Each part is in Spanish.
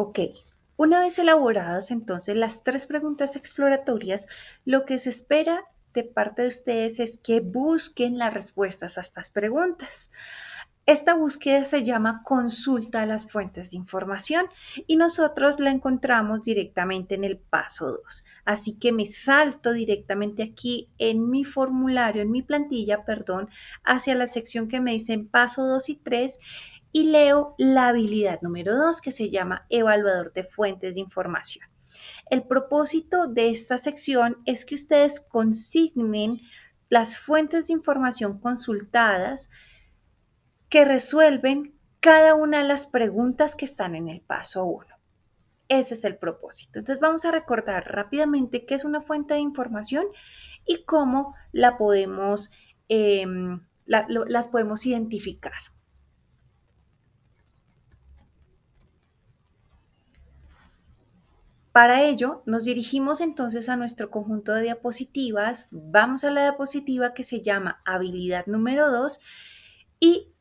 Ok, una vez elaboradas entonces las tres preguntas exploratorias, lo que se espera de parte de ustedes es que busquen las respuestas a estas preguntas. Esta búsqueda se llama consulta a las fuentes de información y nosotros la encontramos directamente en el paso 2. Así que me salto directamente aquí en mi formulario, en mi plantilla, perdón, hacia la sección que me dice paso 2 y 3 y leo la habilidad número 2 que se llama evaluador de fuentes de información. El propósito de esta sección es que ustedes consignen las fuentes de información consultadas que resuelven cada una de las preguntas que están en el paso uno. Ese es el propósito. Entonces vamos a recordar rápidamente qué es una fuente de información y cómo la podemos, las podemos identificar. Para ello, nos dirigimos entonces a nuestro conjunto de diapositivas, vamos a la diapositiva que se llama habilidad número 2 y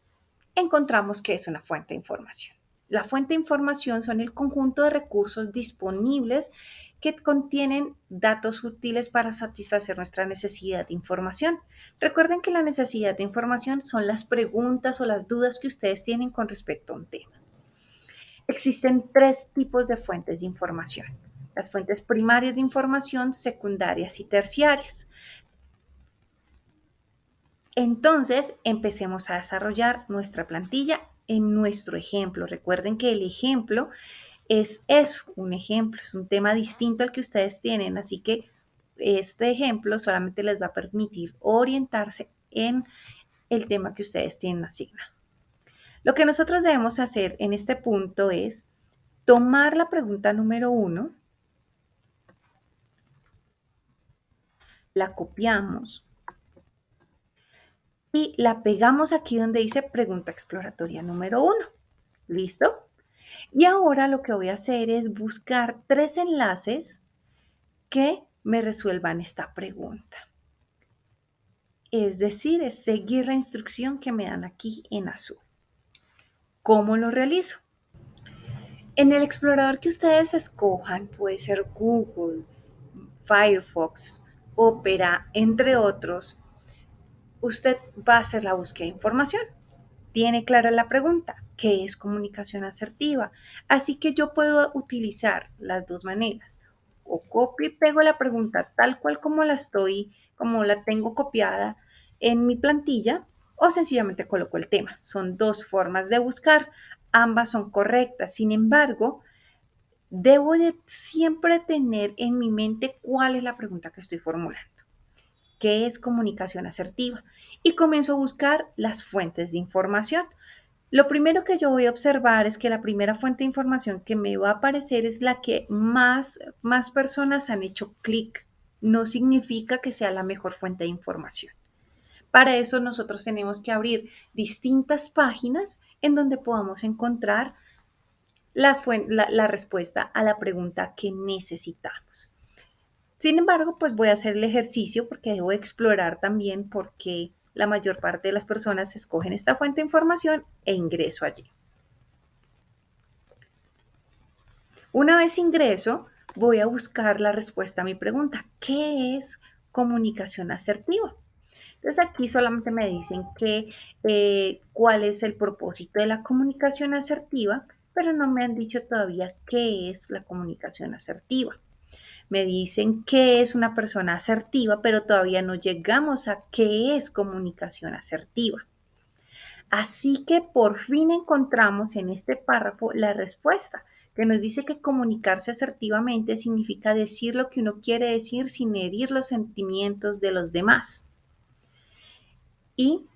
encontramos que es una fuente de información. La fuente de información son el conjunto de recursos disponibles que contienen datos útiles para satisfacer nuestra necesidad de información. Recuerden que la necesidad de información son las preguntas o las dudas que ustedes tienen con respecto a un tema. Existen tres tipos de fuentes de información. Las fuentes primarias de información, secundarias y terciarias. Entonces, empecemos a desarrollar nuestra plantilla en nuestro ejemplo. Recuerden que el ejemplo es eso, un ejemplo, es un tema distinto al que ustedes tienen, así que este ejemplo solamente les va a permitir orientarse en el tema que ustedes tienen asignado. Lo que nosotros debemos hacer en este punto es tomar la pregunta número 1, la copiamos y la pegamos aquí donde dice pregunta exploratoria número 1. ¿Listo? Y ahora lo que voy a hacer es buscar tres enlaces que me resuelvan esta pregunta. Es decir, es seguir la instrucción que me dan aquí en azul. ¿Cómo lo realizo? En el explorador que ustedes escojan, puede ser Google, Firefox, Opera, entre otros, usted va a hacer la búsqueda de información. Tiene clara la pregunta, ¿qué es comunicación asertiva? Así que yo puedo utilizar las dos maneras. O copio y pego la pregunta tal cual como la tengo copiada en mi plantilla, o sencillamente coloco el tema. Son dos formas de buscar, ambas son correctas. Sin embargo, debo de siempre tener en mi mente cuál es la pregunta que estoy formulando. ¿Qué es comunicación asertiva? Y comienzo a buscar las fuentes de información. Lo primero que yo voy a observar es que la primera fuente de información que me va a aparecer es la que más personas han hecho clic. No significa que sea la mejor fuente de información. Para eso nosotros tenemos que abrir distintas páginas en donde podamos encontrar la respuesta a la pregunta que necesitamos. Sin embargo, pues voy a hacer el ejercicio porque debo explorar también por qué la mayor parte de las personas escogen esta fuente de información e ingreso allí. Una vez ingreso, voy a buscar la respuesta a mi pregunta. ¿Qué es comunicación asertiva? Entonces aquí solamente me dicen cuál es el propósito de la comunicación asertiva, pero no me han dicho todavía qué es la comunicación asertiva. Me dicen qué es una persona asertiva, pero todavía no llegamos a qué es comunicación asertiva. Así que por fin encontramos en este párrafo la respuesta, que nos dice que comunicarse asertivamente significa decir lo que uno quiere decir sin herir los sentimientos de los demás. Y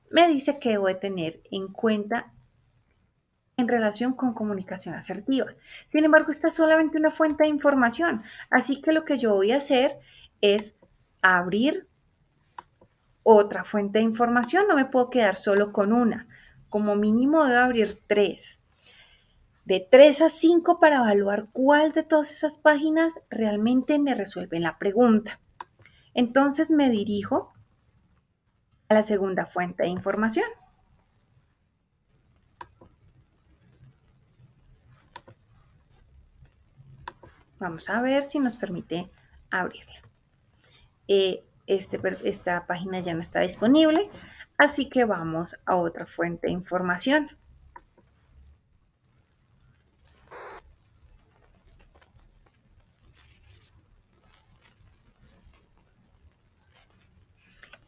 me dice que debo de tener en cuenta en relación con comunicación asertiva. Sin embargo, esta es solamente una fuente de información, así que lo que yo voy a hacer es abrir otra fuente de información, no me puedo quedar solo con una, como mínimo debo abrir tres. De 3 a 5 para evaluar cuál de todas esas páginas realmente me resuelven la pregunta. Entonces me dirijo a la segunda fuente de información. Vamos a ver si nos permite abrirla. Esta página ya no está disponible, así que vamos a otra fuente de información.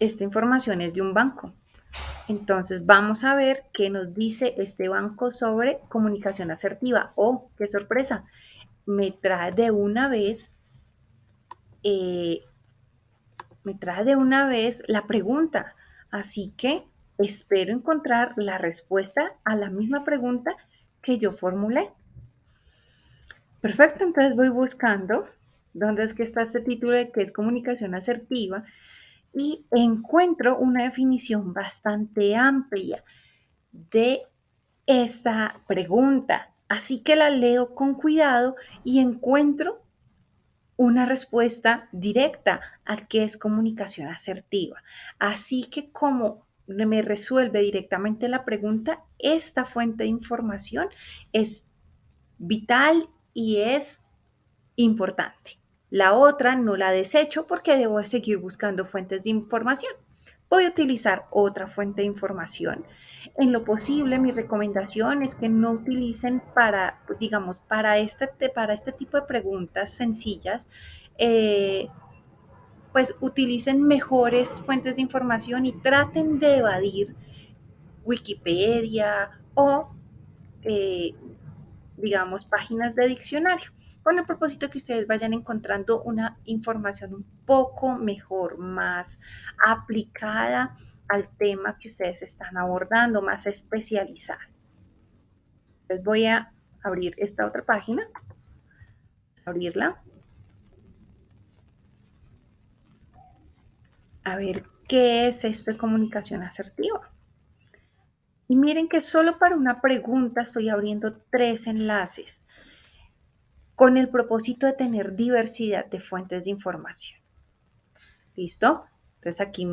Esta información es de un banco. Entonces vamos a ver qué nos dice este banco sobre comunicación asertiva. ¡Oh, qué sorpresa! Me trae de una vez, eh, me trae de una vez la pregunta. Así que espero encontrar la respuesta a la misma pregunta que yo formulé. Perfecto, entonces voy buscando dónde es que está este título de qué es comunicación asertiva y encuentro una definición bastante amplia de esta pregunta. Así que la leo con cuidado y encuentro una respuesta directa al que es comunicación asertiva. Así que como me resuelve directamente la pregunta, esta fuente de información es vital y es importante. La otra no la desecho porque debo seguir buscando fuentes de información. Voy a utilizar otra fuente de información. En lo posible, mi recomendación es que no utilicen digamos, para este tipo de preguntas sencillas, eh, pues utilicen mejores fuentes de información y traten de evadir Wikipedia o eh, digamos, páginas de diccionario, con el propósito que ustedes vayan encontrando una información un poco mejor, más aplicada al tema que ustedes están abordando, más especializada. Entonces voy a abrir esta otra página, abrirla, a ver qué es esto de comunicación asertiva. Y miren que solo para una pregunta estoy abriendo 3 enlaces con el propósito de tener diversidad de fuentes de información. ¿Listo? Entonces aquí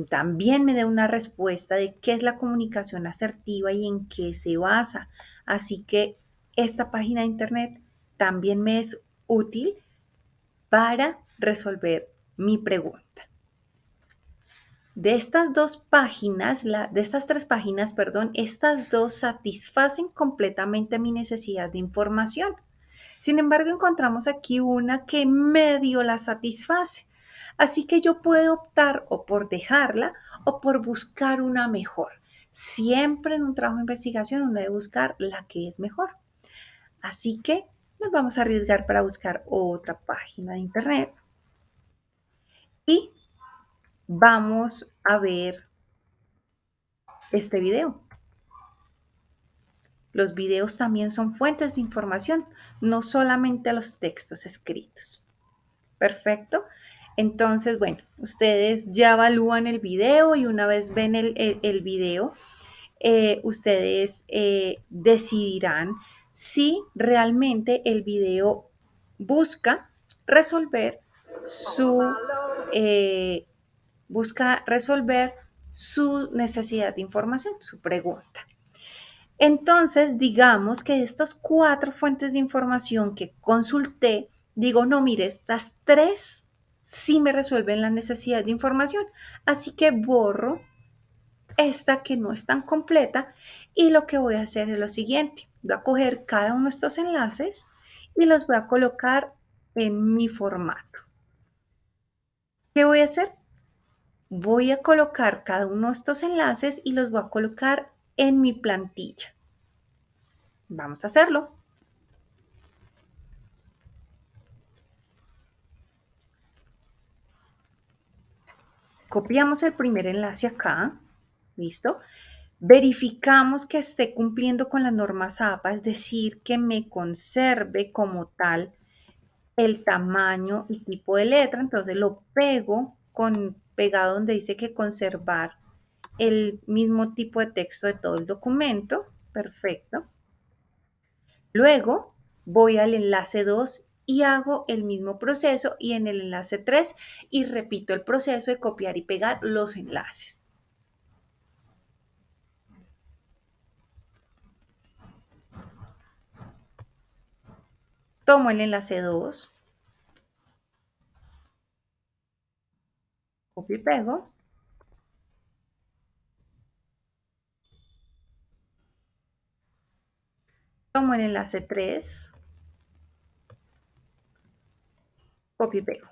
también me da una respuesta de qué es la comunicación asertiva y en qué se basa. Así que esta página de internet también me es útil para resolver mi pregunta. De estas dos páginas, de estas 3 páginas, perdón, estas dos satisfacen completamente mi necesidad de información. Sin embargo, encontramos aquí una que medio la satisface. Así que yo puedo optar o por dejarla o por buscar una mejor. Siempre en un trabajo de investigación uno debe buscar la que es mejor. Así que nos vamos a arriesgar para buscar otra página de internet y vamos a ver este video. Los videos también son fuentes de información, no solamente los textos escritos. Perfecto. Entonces, bueno, ustedes ya evalúan el video y una vez ven el video, ustedes decidirán si realmente el video busca resolver su, eh, su necesidad de información, su pregunta. Entonces, digamos que de estas 4 fuentes de información que consulté, digo, no, mire, estas 3 sí me resuelven la necesidad de información. Así que borro esta que no es tan completa y lo que voy a hacer es lo siguiente. Voy a coger cada uno de estos enlaces y los voy a colocar en mi formato. ¿Qué voy a hacer? Voy a colocar cada uno de estos enlaces y los voy a colocar en mi plantilla. Vamos a hacerlo. Copiamos el primer enlace acá, ¿listo? Verificamos que esté cumpliendo con las normas APA, es decir, que me conserve como tal el tamaño y tipo de letra. Entonces lo pego con pegado donde dice que conservar el mismo tipo de texto de todo el documento. Perfecto. Luego voy al enlace 2 y hago el mismo proceso y en el enlace 3 y repito el proceso de copiar y pegar los enlaces. Tomo el enlace 2, copio y pego, tomo el enlace 3, copio y pego.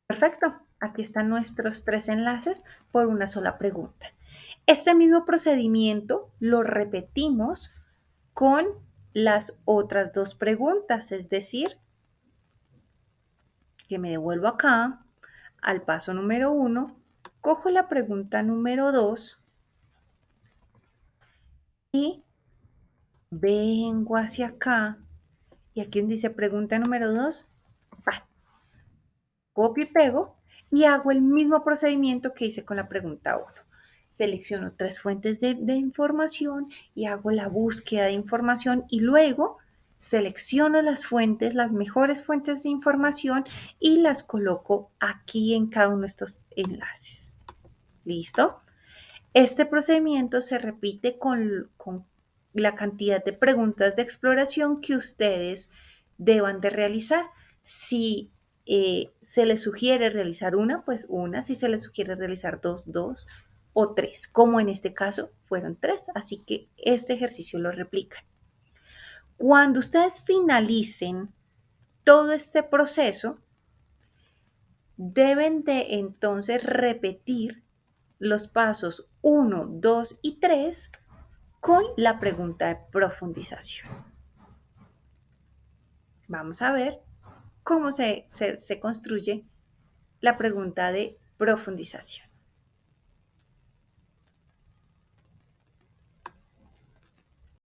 Perfecto, aquí están nuestros 3 enlaces por una sola pregunta. Este mismo procedimiento lo repetimos con las otras 2 preguntas, es decir, que me devuelvo acá al paso número 1, cojo la pregunta número 2 y vengo hacia acá, y aquí donde dice pregunta número 2, copio y pego y hago el mismo procedimiento que hice con la pregunta 1. Selecciono 3 fuentes de información y hago la búsqueda de información y luego selecciono las fuentes, las mejores fuentes de información y las coloco aquí en cada uno de estos enlaces. ¿Listo? Este procedimiento se repite con la cantidad de preguntas de exploración que ustedes deban de realizar. Si se les sugiere realizar una, pues una. Si se les sugiere realizar dos, dos o tres, como en este caso fueron tres. Así que este ejercicio lo replican. Cuando ustedes finalicen todo este proceso, deben de entonces repetir los pasos 1, 2 y 3 con la pregunta de profundización. Vamos a ver cómo se construye la pregunta de profundización.